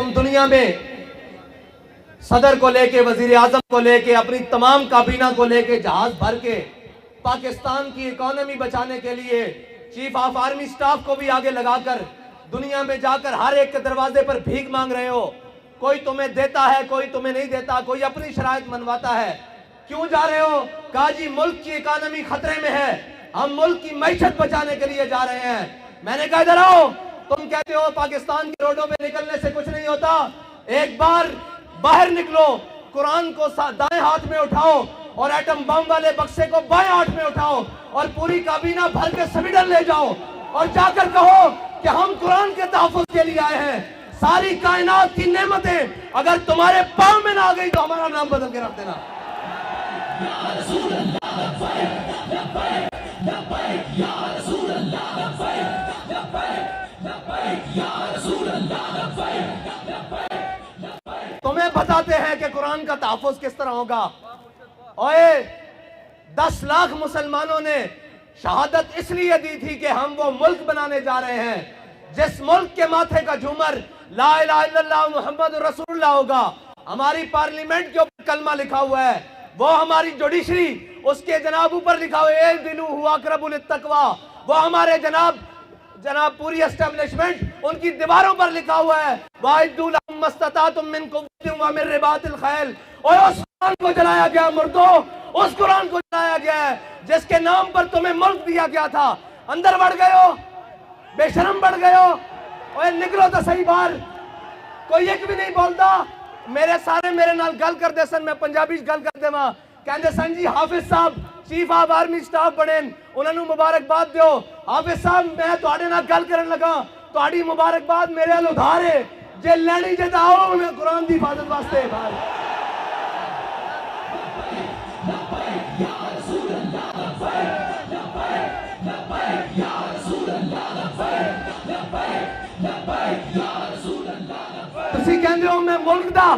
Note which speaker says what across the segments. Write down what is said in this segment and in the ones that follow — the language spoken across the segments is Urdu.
Speaker 1: تم دنیا میں صدر کو لے کے، وزیر اعظم کو لے کے، اپنی تمام کابینہ کو لے کے جہاز بھر کے پاکستان کی اکانومی بچانے کے لیے چیف آف آرمی سٹاف کو بھی آگے لگا کر دنیا میں جا کر ہر ایک کے دروازے پر بھیک مانگ رہے ہو. کوئی تمہیں دیتا ہے، کوئی تمہیں نہیں دیتا، کوئی اپنی شرائط منواتا ہے. کیوں جا رہے ہو؟ کہا جی ملک کی اکانومی خطرے میں ہے، ہم ملک کی معیشت بچانے کے لیے جا رہے ہیں. میں نے کہا ادھر آؤ. تم کہتے ہو پاکستان کی روڈوں پہ نکلنے سے کچھ نہیں ہوتا. ایک بار باہر نکلو، قرآن کو دائیں ہاتھ میں اٹھاؤ اور ایٹم بم والے بکسے کو بائیں ہاتھ میں اٹھاؤ اور پوری کابینہ بھر کے سویڈن لے جاؤ اور جا کر کہو کہ ہم قرآن کے تحفظ کے لیے آئے ہیں. ساری کائنات کی نعمتیں اگر تمہارے پاؤں میں نہ آ گئی تو ہمارا نام بدل کے رکھ دینا. تمہیں بتاتے ہیں کہ قرآن کا تحفظ کس طرح ہوگا. اوئے 10 لاکھ مسلمانوں نے شہادت اس لیے دی تھی کہ ہم وہ ملک بنانے جا رہے ہیں جس ملک کے ماتھے کا جھومر لا الہ الا اللہ محمد رسول اللہ ہوگا. ہماری پارلیمنٹ کے اوپر کلمہ لکھا ہوا ہے، وہ ہماری جوڈیشری اس کے جناب اوپر لکھا ہوا ہے اعدلوا هو اقرب للتقوی، وہ ہمارے جناب پوری اسٹیبلشمنٹ ان کی دیواروں پر لکھا ہوا ہے وَأَعِدُّوا لَهُم مَّا اسْتَطَعْتُم مِّن قُوَّةٍ وَمِن رِّبَاطِ الْخَيْلِ. اور اس قرآن کو جلایا گیا مردوں، اس قرآن کو جلایا گیا ہے جس کے نام پر تمہیں ملک دیا گیا تھا. اندر بڑھ گئے ہو، بے شرم بڑھ گئے ہو. اور نکلو تو صحیح باہر. کوئی ایک بھی نہیں بولتا. میرے نال گل کر دے سن، میں پنجابی گل کر دے ماں کہندے سن جی حافظ صاحب چیف آف آرمی سٹاف بنے، انہوں نے مبارکباد دیو. حافظ صاحب میں تواڈے نال گل کرن لگا، تواڈی مبارکباد میرے ال ادھار ہے، جے لینی جے تا آؤ میں قرآن دی حفاظت واسطے باہر. تسی کہندے ہو میں ملک دا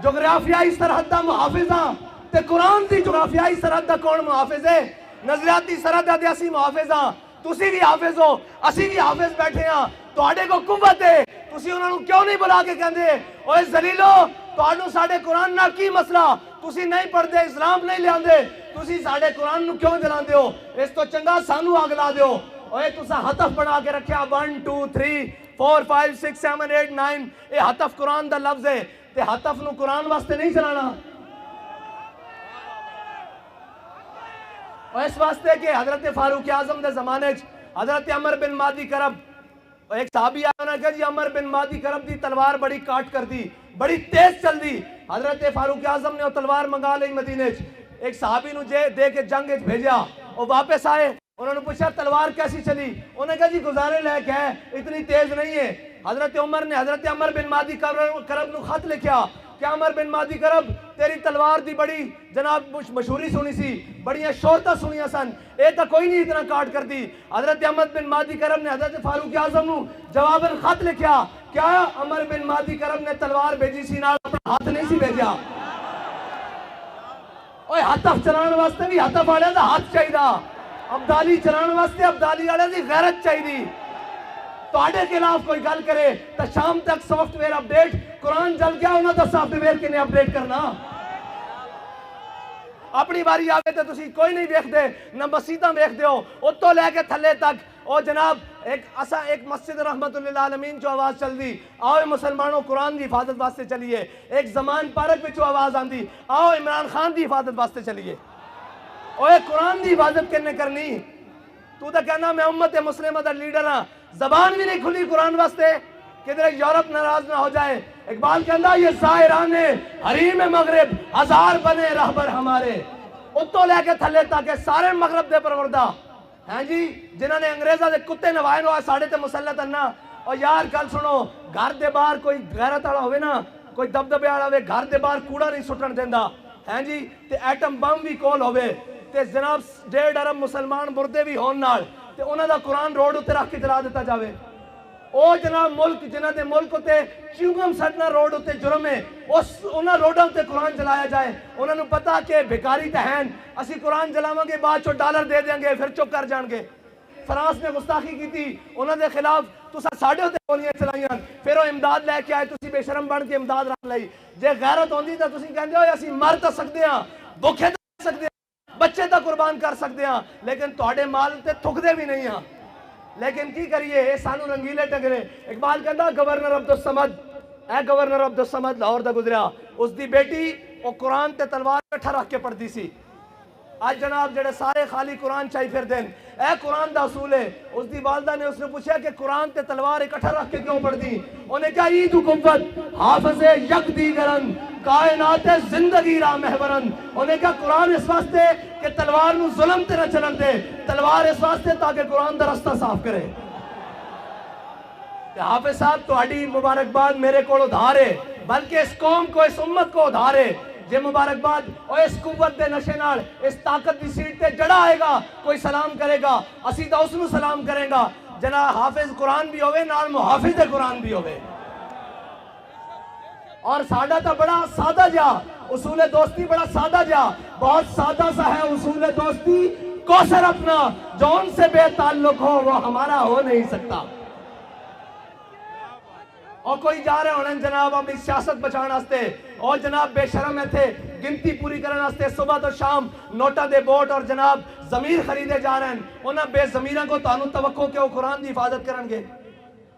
Speaker 1: جغرافیائی سرحد دا محافظ ہاں، تے قرآن دی جغرافیائی سرحد دا کون محافظ ہے؟ نظریاتی سرحد دا اسی محافظ ہاں. تسی بھی حافظ ہو، اسی بھی حافظ بیٹھے ہاں. تواڈے کو قوت ہے، تسی انہاں نوں کیوں نہیں بلا کے کہندے اوے ذلیلو تواڈوں ساڈے قرآن نال کی مسئلہ؟ تسی نہیں پڑھدے، اسلام نہیں لیاندے، تسی ساڈے قرآن نوں کیوں جلاندے ہو؟ اس تو چنگا سانوں اگ لا دیو. اوے تساں ہتف بنا کے رکھیا 1 2 3 4 5 6 7 8 9. اے ہتف قرآن دا لفظ ہے تے ہتف نوں قرآن واسطے نہیں چلانا. اور اس واسطے کہ حضرت فاروق اعظم دے زمانے حضرت عمر بن مادی کرب ایک صحابی آیا نا کہ جی عمر بن مادی کرب دی تلوار بڑی کاٹ کر دی، بڑی تیز چل دی. حضرت فاروق اعظم نے وہ تلوار منگا لی مدینے ایک صحابی نو دے کے جنگ بھیجا. وہ واپس آئے، انہوں نے پوچھا تلوار کیسی چلی؟ انہوں نے کہا جی گزارے لے کے ہے، اتنی تیز نہیں ہے. حضرت عمر نے حضرت عمر بن مادی کرب نو خط لکھیا کہ عمر بن مادی کرب تیری تلوار دی بڑی جناب مشہوری سنی سی، بڑیاں شہرتاں سنیاں سن، اے تا کوئی نہیں اتنا کاٹ کر دی. حضرت عمر بن مادی کرب نے حضرت فاروق اعظم نو جواباً خط لکھیا کیا عمر بن مادی کرب نے تلوار بھیجی سی نال اپنا ہاتھ نہیں سی بھیجا. اوے ہتف چلان واسطے بھی ہتف والے دا ہاتھ چاہیدا، ابدالی چلان واسطے ابدالی والے دی غیرت چاہیدی. تواڈے خلاف کوئی گل کرے تو شام تک سافٹ ویئر اپڈیٹ، قرآن جل گیا انہاں دا سافٹ ویئر کنے اپڈیٹ کرنا. اپنی باری آوے تے تسی کوئی نہیں ویکھ دے، نہ مسیتاں ویکھ دیو اتوں لے کے تھلے تک. او جناب ایک مسجد رحمت للعالمین جو آواز چل دی آؤ مسلمانوں قرآن دی حفاظت واسطے چلیے. ایک زمان پارک وچوں آواز آندی آؤ عمران خان دی حفاظت واسطے چلیے. اوے قرآن دی حفاظت کنے کرنی؟ تو تا کہنا میں امت مسلمہ دا لیڈر ہاں، زبان بھی نہیں کھلی قرآن واسطے. کدھر یورپ ناراض نہ ہو جائے. اقبال کہندا یہ زائران حریم مغرب ہزار بنے رہبر ہمارے. اتوں لے کے تھلے تک سارے مغرب دے پروردہ ہیں جی جنہوں نے انگریزہ دے کتے نوائے نو ساڑھے تے مسلط اننا. اور یار گل سنو، گھر دے باہر کوئی غیرت والا ہوئے نا، کوئی دبدبے والا ہوئے، گھر دے باہر کوڑا نہیں سٹن دیندا ہیں جی. تے ایٹم بم بھی کول ہوئے تے جناب 1.5 ارب مسلمان مردے بھی ہون نال تے انہاں دا قرآن روڈ اتنے رکھ کے جلا دیتا جاوے. او جناب ملک جنہ دے ملک ہوتے چیوگم سٹنا روڈ ہوتے جرم ہے، انہاں روڈوں تے قرآن جلایا جائے. انہوں نے پتا کہ بھکاری تے ہیں، اسی قرآن جلاواں گے بعد چو ڈالر دے دیں گے پھر چپ کر جان گے. فرانس نے گستاخی کی تھی انہوں نے خلاف تسا ساڈے تے گولیاں چلائیاں پھر وہ امداد لے کے آئے تسی بے شرم بن کے امداد رکھ لئی جے غیرت ہوندی تے تسی کہندے ہو اسی مر تے سکدے ہاں بھوکے تے رہ سکدے ہاں بچے تے قربان کر سکدے ہاں لیکن تواڈے مال تے تھکدے بھی نہیں ہاں لیکن کی کریے اے سانو رنگیلے ٹگرے اقبال کہندا گورنر عبدالصمد اے گورنر عبدالصمد لاہور دا گزریا اس دی بیٹی وہ قرآن تے تلوار کٹھا رکھ کے پڑھ دی سی آج جناب جڑے سارے خالی قرآن چاہی پھر دین اے قرآن دا اصول ہے اس دی والدہ نے اس نے پوچھا کہ قرآن تے تلوار اکٹھا رکھ کے کیوں پڑھ دی انہیں کہا عید قوت حافظ یک دیگرن کائنات زندگی را محورن انہیں کہا قرآن اس واسطے کہ تلوار نو ظلم تے نہ چلن دے تلوار اس واسطے تاکہ قرآن دا رستہ صاف کرے حافظ صاحب تو اڈی مبارکباد میرے کو ادھار ہے بلکہ اس قوم کو اس امت کو ادھار ہے جے مبارکباد اور اس قوت دے نشے نال اس طاقت دی سیٹ تے جڑا آئے گا کوئی سلام کرے گا اسی تا اس نو سلام کرے گا جناب حافظ قرآن بھی ہوئے نال محافظ قرآن بھی ہوئے اور سادہ تا بڑا سادہ جا اصول دوستی بڑا سادہ جا بہت سادہ سا ہے اصول دوستی کوثر اپنا جو ان سے بے تعلق ہو وہ ہمارا ہو نہیں سکتا اور کوئی جا رہے ہونے جناب اپنی سیاست بچانا ہستے اور جناب بے شرم ہے تھے گنتی پوری کرنا ہستے صبح تو شام نوٹا دے بوٹ اور جناب ضمیر خریدے جا رہے ہیں انہاں بے ضمیرہ کو تانوں توقع کہ وہ قرآن دی حفاظت کرنگے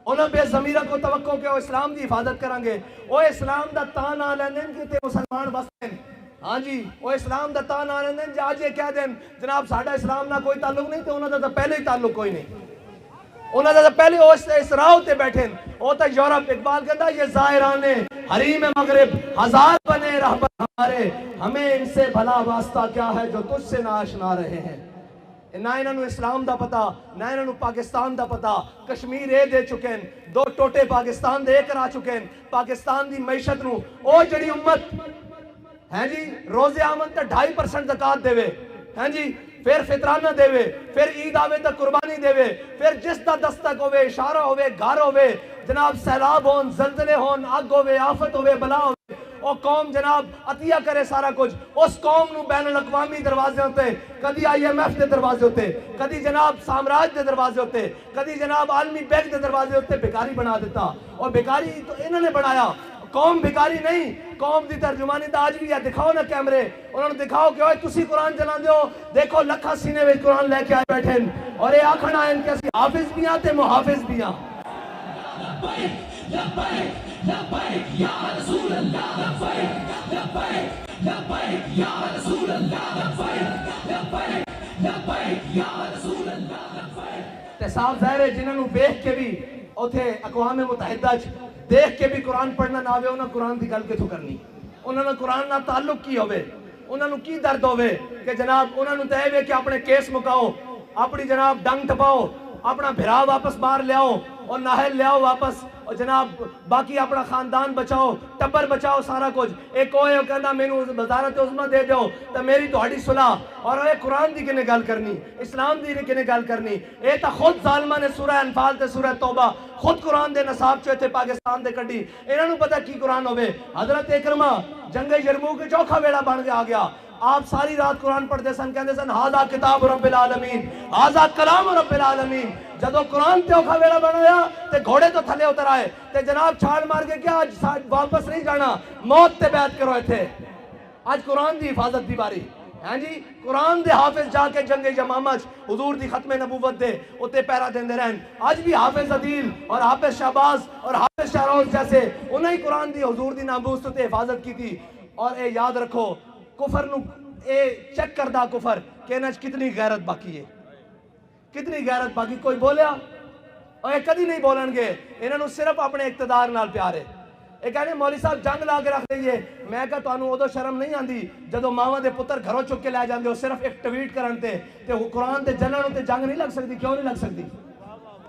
Speaker 1: انہاں بے ضمیرہ کو توقع کہ وہ اسلام دی حفاظت کرنگے وہ اسلام دا تان آ لیندیں کہ تے مسلمان بستے ہیں ہاں جی وہ اسلام دا تان آ لیندیں جا آج یہ کہہ دیں جناب ساڑھا اسلام نہ کوئی تعلق نہیں تے انہاں دا پہلے ہی تعلق کوئی نہیں انہوں نے پہلے اس راہ تے بیٹھے وہ تا یورپ اقبال کہتا یہ ظاہران حریم مغرب ہزار بنے رہبر ہمارے ہمیں ان سے بھلا واسطہ کیا ہے جو تجھ سے نہ آشنا رہے ہیں نہ انہوں اسلام دا پتا نہ انہوں پاکستان دا پتا کشمیر اے دے چکے ہیں دو ٹوٹے پاکستان دے کرا چکے ہیں پاکستان دی معیشت نو او جڑی امت ہیں جی روز آمد تے 2.5% زکات دے وے ہیں جی پھر فطرانہ دے وے پھر عید آوے تا قربانی دے وے پھر جس دا دستک ہوئے اشارہ ہوئے گھر ہوئے جناب سیلاب ہون زلزلے ہون آگ ہوئے آفت ہوئے بلا ہوئے او قوم جناب عطیہ کرے سارا کچھ اس قوم نو بین الاقوامی دروازے ہوتے کدی IMF دے دروازے ہوتے کدی جناب سامراج دے دروازے ہوتے کدی جناب عالمی بینک دے دروازے ہوتے بیکاری بنا دیتا اور بیکاری تو انہوں نے بنایا قوم بھکاری نہیں قوم دی ترجمانی تا آج بھی ہے دکھاؤ نا کیمرے انہوں نے دکھاؤ کہ تسی قرآن چلا دیو دیکھو لکھا سینے میں قرآن لے کے آئے بیٹھیں اور یہ آکھنا ہے ان کے اسی حافظ بھی آتے محافظ بھی آ لبیک لبیک لبیک یا رسول اللہ لبیک لبیک لبیک یا رسول اللہ لبیک لبیک لبیک یا رسول اللہ لبیک تے صاحب ظاہر ہے جنہوں نے بیخ کے بھی اوتھے اقوام متحدہ دیکھ کے بھی قرآن پڑھنا نہ ہوئے انہوں قرآن دی گل کے تو کرنی انہوں نے قرآن نہ تعلق کی ہوئے انہوں نے کی درد ہوئے کہ جناب انہوں نے تہے ہوئے کہ اپنے کیس مکاؤ اپنی جناب ڈنگ ٹپاؤ اپنا بھرا واپس باہر لے آؤ اور ناہل لے آؤ واپس اور جناب باقی اپنا خاندان بچاؤ ٹبر بچاؤ سارا کچھ ایک کوئی کہنا میں نے وزارت عظمہ دے دیو تو میری توڑی صلح اور اے قرآن دی کنے گل کرنی اسلام دی کنے گل کرنی اے تا خود ظالمہ نے سورہ انفال تے سورہ توبہ خود قرآن دے نصاب چوئے تھے پاکستان دے کڑی انہوں نے پتا کی قرآن ہوئے حضرت اکرمہ جنگ یرموک چوکھا ویڑا بن کے آ گیا آپ ساری رات قرآن پڑھتے سن کہتے سن ہاذا کتاب رب العالمین ہاذا کلام رب العالمین جدو قرآن تے اوکھا ویڑا بنایا تے گھوڑے تو تھلے اتر آئے تے جناب چھاڑ مار کے کیا آج واپس نہیں جانا موت تے بیعت کروئے تھے آج قرآن دی حفاظت دی باری ہیں جی قرآن دے حافظ جا کے جنگ یمامہ حضور دی ختم نبوت دے اتے پیرا دین دے رہن آج بھی حافظ عدیل اور حافظ شہباز اور حافظ شہروز جیسے انہیں قرآن دی حضور دی ناموس تے حفاظت کی تھی اور اے یاد رکھو کفر نو اے چیک کردہ کفر کہ انہیں کتنی غیرت باقی ہے کتنی غیرت باقی کوئی بولیا اور یہ کدی نہیں بولن گے انہوں صرف اپنے اقتدار نال پیار ہے یہ کہنے مولوی صاحب جنگ لا کے رکھ دئیے میں کہا تو انہوں ادو شرم نہیں آن دی جدو ماما دے پتر گھروں چک کے لے جان دے وہ صرف ایک ٹویٹ کرن تے قرآن دے جنن تے جنگ نہیں لگ سکتی کیوں نہیں لگ سکتی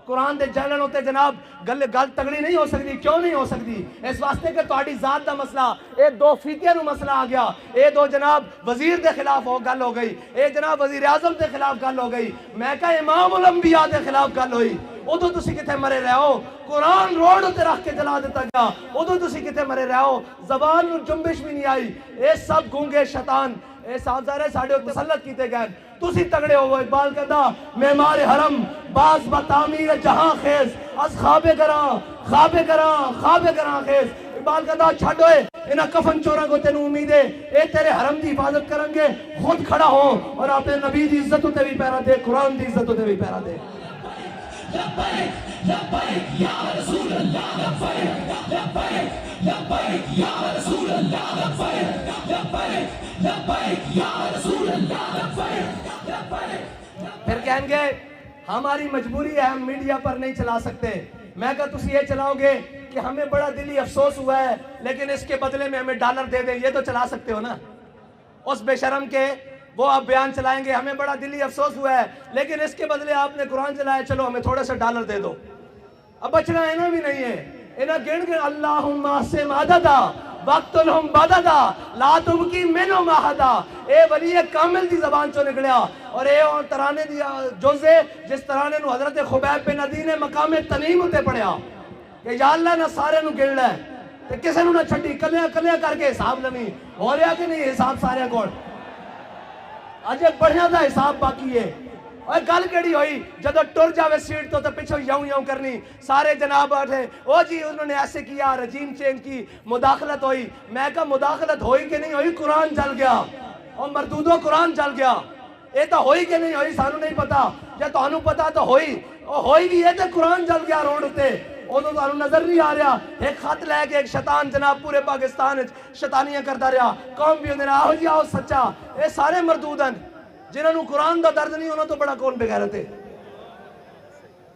Speaker 1: قرآن دے جنن ہوتے جناب گل تگڑی نہیں ہو سکتی کیوں نہیں ہو سکتی اس واسطے کہ تہاڈی ذات دا مسئلہ اے دو فیتیاں نو مسئلہ آ گیا اے دو جناب وزیر دے خلاف گل ہو گئی اے جناب وزیر اعظم دے خلاف گل ہو گئی میں کہا امام الانبیاء دے خلاف گل ہوئی ادو تسی کتے مرے رہے ہو قرآن روڈ تے رکھ کے جلا دیتا گیا ادو تسی کتے مرے رہے ہو زبان نو جنبش بھی نہیں آئی اے سب گونگے شیطان اے صاحب ظاہر ہے ساڑھے مسلط کیتے گئے تسی تگڑے ہو. اقبال کہتا معمار حرم باز بتعمیر جہاں خیز از خواب کراں خیز. اقبال کہتا چھڈ ہوئے انہاں کفن چوراں کو تینوں امید ہے اے تیرے حرم دی حفاظت کریں گے. خود کھڑا ہو اور اپنے نبی دی عزت تے بھی پیرا دے, قرآن دی عزت تے بھی پیرا دے. لبیک لبیک یا رسول اللہ, لبیک لبیک لبیک یا رسول اللہ, لبیک لبیک لبیک یا رسول اللہ, لبیک لبیک. پھر کہیں گے ہماری مجبوری ہے, ہم میڈیا پر نہیں چلا سکتے. میں کہا تسی یہ چلاؤ گے کہ ہمیں بڑا دلی افسوس ہوا ہے لیکن اس کے بدلے میں ہمیں ڈالر دے دیں, یہ تو چلا سکتے ہو نا. اس بے شرم کے وہ آپ بیان چلائیں گے ہمیں بڑا دلی افسوس ہوا ہے لیکن اس کے بدلے آپ نے قرآن چلایا, چلو ہمیں تھوڑا سا ڈالر دے دو. اب بچنا اینا بھی نہیں ہے, اینا گن گن اللہم آسم عددا وقتلہم بددا لا تبکی منو ماہدا. اے ولی کامل دی زبان چو نکلیا اور اے ترانے دی جوزے جس ترانے نو حضرت خبیب بن عدی نے مقام تنیم ہوتے پڑھیا کہ یا اللہ نہ سارے نو گن لے تے کسے نو نہ چھٹی, کلیاں کر کے حساب لمی ہو رہا کہ نہیں حساب سارے کوڑ. آج ایک بڑھیا دا حساب باقی ہے. اور گل کیڑی ہوئی جدو ٹر جاوے سیٹ تو پچھو یوں کرنی سارے جناب آٹھے او جی انہوں نے ایسے کیا, رجیم چینج کی, مداخلت ہوئی. میں کہا مداخلت ہوئی کہ نہیں ہوئی, قرآن جل گیا اور مردودو قرآن جل گیا. اے تو ہوئی کہ نہیں ہوئی سانو نہیں پتا, یا تو انہوں پتا تو ہوئی بھی ہے تو قرآن جل گیا روڈ تے. انہوں تو انہوں نظر نہیں آ رہا, ایک خط لے کے ایک شیطان جناب پورے پاکستان شیطانیاں کرتا رہا, قوم بھی انہیں آہو جی آہو سچا. اے سارے مردودن جنہوں نے قرآن دا درد نہیں, انہوں تو بڑا کون بغیرت ہے.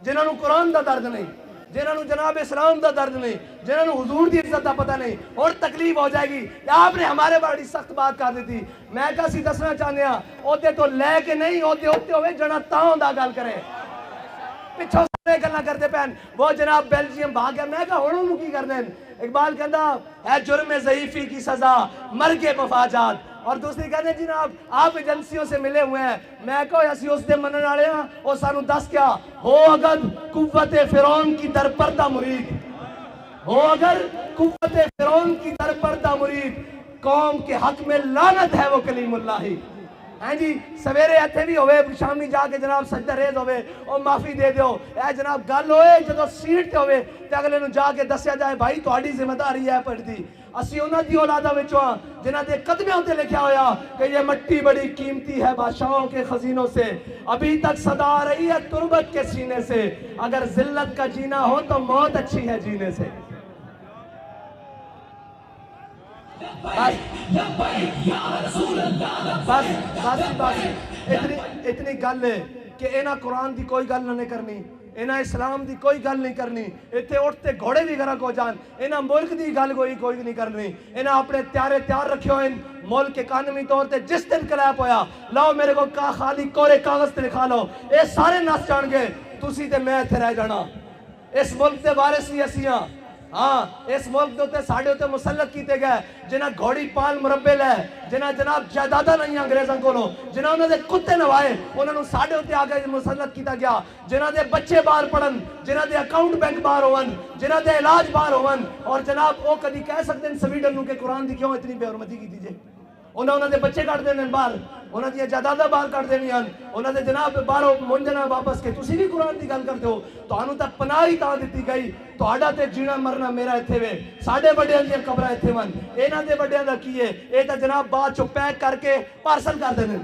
Speaker 1: جنہوں نے قرآن دا درد نہیں, جنہوں نے جناب اسلام دا درد نہیں, جنہوں نے حضور دی عزت دا پتہ نہیں, اور تکلیف ہو جائے گی. آپ نے ہمارے بڑی سخت بات کر دی تھی, میں کہا سی دسنا چاہنے ہاں اوتے تو لے کے نہیں ہوتے ہوئے جنا تاؤں دا گل کرے پچھو سارے گلنا کرتے پہن. وہ جناب بیلجیم بھاگ گیا, میں کہا ہونوں نو کی کر دیں. اقبال کہندا ہے جرم ضعیفی کی سزا مرگ مفاجات. اور دوسری کہتے ہیں جناب آپ ایجنسیوں سے ملے ہوئے ہیں. میں کہو ایسی اس دے منن والے ہیں اور سانو دس کیا ہو اگر قوت فرعون کی در پردہ مرید, ہو اگر قوت فرعون کی در پردہ مرید, قوم کے حق میں لعنت ہے وہ کلیم اللہ ہی. ہیں جی سویرے ایتھے بھی ہوئے, شامی جا کے جناب سجدہ ریز ہوئے اور معافی دے دیو. اے جناب گل ہوئے جدو سیٹ تے ہوئے تے اگلے نو جا کے دسیا جائے بھائی تہاڈی ذمہ داری ہے پڑھتی. اسی انہاں دی اولاداں وچوں ہاں جنہاں دے قدمیاں تے لکھیا ہویا کہ یہ مٹی بڑی قیمتی ہے بادشاہوں کے خزینوں سے, ابھی تک صدا آ رہی ہے تربت کے سینے سے, اگر ذلت کا جینا ہو تو موت اچھی ہے جینے سے. بس اتنی گل ہے کہ اینا قرآن دی کوئی گل نہ کرنی, اینا اسلام دی کوئی گل نہیں کرنی. اتھے اٹھتے گھوڑے بھی گھرہ کو جان, اینا ملک دی گل کوئی نہیں کرنی. اینا اپنے تیار رکھے ہوئے ملک کے قانونی طور تے جس دن کلیپ ہویا لاؤ میرے کو خالی کورے کاغذ تے لکھا لو, اے سارے نس جان گے تسی تے میں اتھے رہ جانا. اس ملک دے وارث ہی اسیاں. ہاں اس ملک دوتے ساڑھے ہوتے مسلط کیتے گئے جنہ گھوڑی پال مربے لے, جنہ جناب جائیداداں نہیں انگریزاں کو لو, جنہ انہوں نے کتے نوائے انہوں نے ساڑھے ہوتے آگے مسلط کیتا گیا, جنہ دے بچے باہر پڑھن, جنہ دے اکاؤنٹ بینک باہر ہوون, جنہ دے علاج باہر ہوون. اور جناب وہ کدی کہہ سکتے ہیں سویڈن نو کہ قرآن دی کیوں اتنی بے حرمتی کی دیجئے. انہوں نے بچے کٹ دینے باہر, انہوں نے جائیداداں باہر کٹ دینی ہیں, انہوں نے جناب باہر منجنا واپس کے. تسی بھی قرآن دی گل کرتے ہو تو انہوں تک پناہ ہی تاں دیتی گئی. تو آڈا تے جینا مرنا میرا اتھے وے, ساڑھے بڑے ہیں قبرہ اتھے ون, اینا دے بڑے ہیں دا کیے اے تا جناب بعد چو پیک کر کے پارسل کر دینے.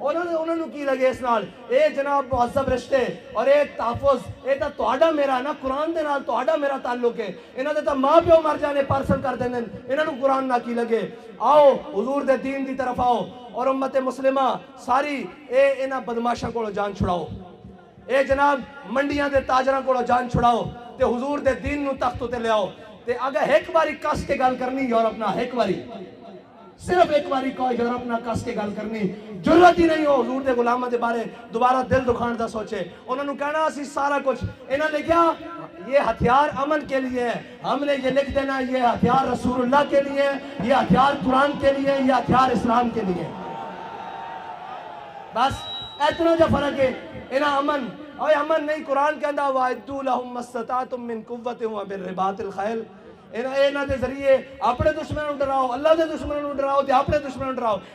Speaker 1: انہوں نے کی لگے اس نال اے جناب معذب رشتے اور اے تحفظ, اے تا توڑا میرا نا قرآن دے نال توڑا میرا تعلق ہے. انہوں نے تا ماں پیو مر جانے پارسل کر دینے, انہوں نے قرآن نہ کی لگے. آؤ حضور دے دین دی طرف آؤ اور امت مسلمہ ساری اے انہاں بدماشاں کو جان چھڑاؤ, اے جناب منڈیاں دے تاجراں کو جان چھڑاؤ تے حضور دے دین نو تخت تے لے آؤ. تے اگر ایک باری کس کے گل کرنی یورپ نہ, ایک باری صرف ایک باری کو یورپ نہ کس کے گل کرنی, ضرورت ہی نہیں ہو حضور دے غلامہ دے بارے دوبارہ دل دکھان دا سوچے. انہوں نے کہنا اسی سارا کچھ انہوں نے کیا یہ ہتھیار امن کے لیے ہے, ہم نے یہ لکھ دینا یہ ہتھیار رسول اللہ کے لیے, یہ ہتھیار قرآن کے لیے, یہ ہتھیار اسلام کے لیے. بس اتنا جو فرق ہے. انہاں امن اور امن نہیں, قرآن کہندا وَاعِدُّوا لَهُم مَّا اسْتَطَعْتُم مِّن قُوَّةٍ وَمِن رِّبَاطِ الْخَيْلِ ਇਹਨਾਂ ਦੇ ਜ਼ਰੀਏ ਆਪਣੇ ਦੁਸ਼ਮਣਾਂ ਨੂੰ ਡਰਾਓ, ਅੱਲਾਹ ਦੇ ਦੁਸ਼ਮਣਾਂ ਨੂੰ ਡਰਾਓ ਤੇ ਆਪਣੇ ਦੁਸ਼ਮਣਾਂ ਨੂੰ ਡਰਾਓ।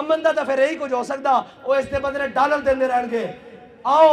Speaker 1: ਅਮਨ ਦਾ ਤਾਂ ਫਿਰ ਇਹੀ ਕੁਝ ਹੋ ਸਕਦਾ, ਉਹ ਇਸ ਦੇ ਬਦਲੇ ਡਾਲਰ ਦਿੰਦੇ ਰਹਿਣਗੇ। ਆਓ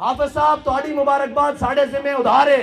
Speaker 1: ਹਾਫਿਜ਼ ਸਾਹਿਬ ਤੁਹਾਡੀ ਮੁਬਾਰਕਬਾਦ ਸਾਡੇ ਜ਼ਿੰਮੇ ਉਧਾਰ ਹੈ।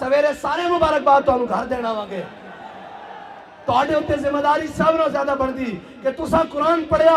Speaker 1: ਸਵੇਰੇ ਸਾਰੇ ਮੁਬਾਰਕਬਾਦ ਤੁਹਾਨੂੰ ਘਰ ਦੇਣ ਆਵਾਂਗੇ। ਤੁਹਾਡੇ ਉੱਤੇ ਜ਼ਿੰਮੇਵਾਰੀ ਸਭ ਨਾਲੋਂ ਜ਼ਿਆਦਾ ਬਣਦੀ ਕਿ ਤੁਸੀਂ ਕੁਰਾਨ ਪੜਿਆ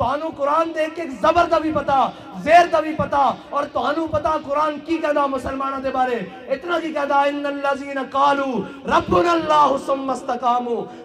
Speaker 1: ਤੁਹਾਨੂੰ ਕੁਰਾਨ ਦੇਖ ਕੇ ਜ਼ਬਰ ਦਾ ਵੀ ਪਤਾ, ਜ਼ੇਰ ਦਾ ਵੀ ਪਤਾ, ਔਰ ਤੁਹਾਨੂੰ ਪਤਾ ਕੁਰਾਨ ਕੀ ਕਹਿੰਦਾ ਮੁਸਲਮਾਨਾਂ ਦੇ ਬਾਰੇ। ਇਤਨਾ ਕੀ ਕਹਿੰਦਾ, ਇਨੱਲਜ਼ੀਨ ਕਾਲੂ ਰੱਬੁਨਾ ਅੱਲਾਹੁ ਸੁම්ਮਾ ਇਸਤਕਾਮੂ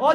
Speaker 1: ਉਹ